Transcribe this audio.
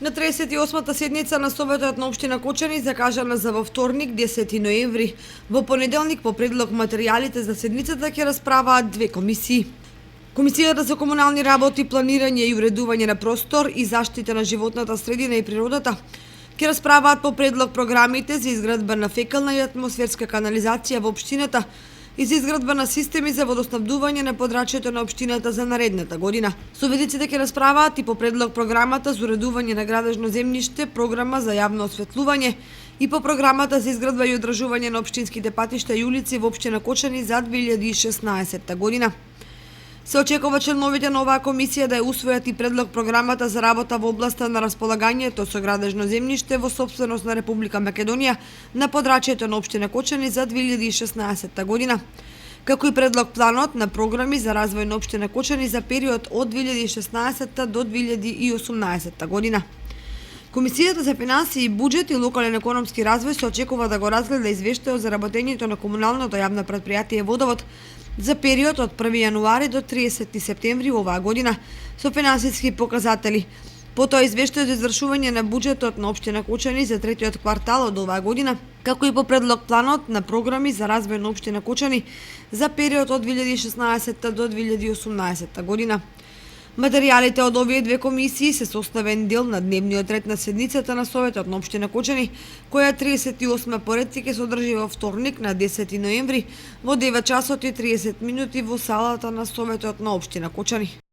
На 38-та седница на Советот на општина Кочани, закажана за во вторник, 10 ноември, во понеделник по предлог материјалите за седницата ќе расправаат две комисии. Комисијата за комунални работи, планирање и уредување на простор и заштита на животната средина и природата ќе расправаат по предлог програмите за изградба на фекална и атмосферска канализација во општината и за изградба на системи за водоснабдување на подрачјето на општината за наредната година. Советниците ќе расправаат и по предлог програмата за уредување на градежно земјиште, програма за јавно осветлување и по програмата за изградба и одржување на општинските патишта и улици во општина Кочани за 2016 година. Се очекува членовите на оваа комисија да ја усвојат и предлог програмата за работа во областа на располагањето со градежно земјиште во сопственост на Република Македонија на подрачјето на општина Кочани за 2016 година, како и предлог планот на програми за развој на општина Кочани за период од 2016 до 2018 година. Комисијата за финансии и буџет и локален економски развој се очекува да го разгледа извештајот за работењето на комуналното јавно претпријатие Водовод за период од 1 јануари до 30 септември оваа година со финансиски показатели. Потоа извештајот за извршување на буџетот на општина Кочани за третиот квартал од оваа година, како и по предлог планот на програми за развој на општина Кочани за период од 2016 до 2018 година. Материјалите од овие две комисии се составен дел на дневниот ред на седницата на Советот на општина Кочани, која 38 поредци ќе се одржи во вторник на 10 ноември во 9 часот и 30 минути во салата на Советот на општина Кочани.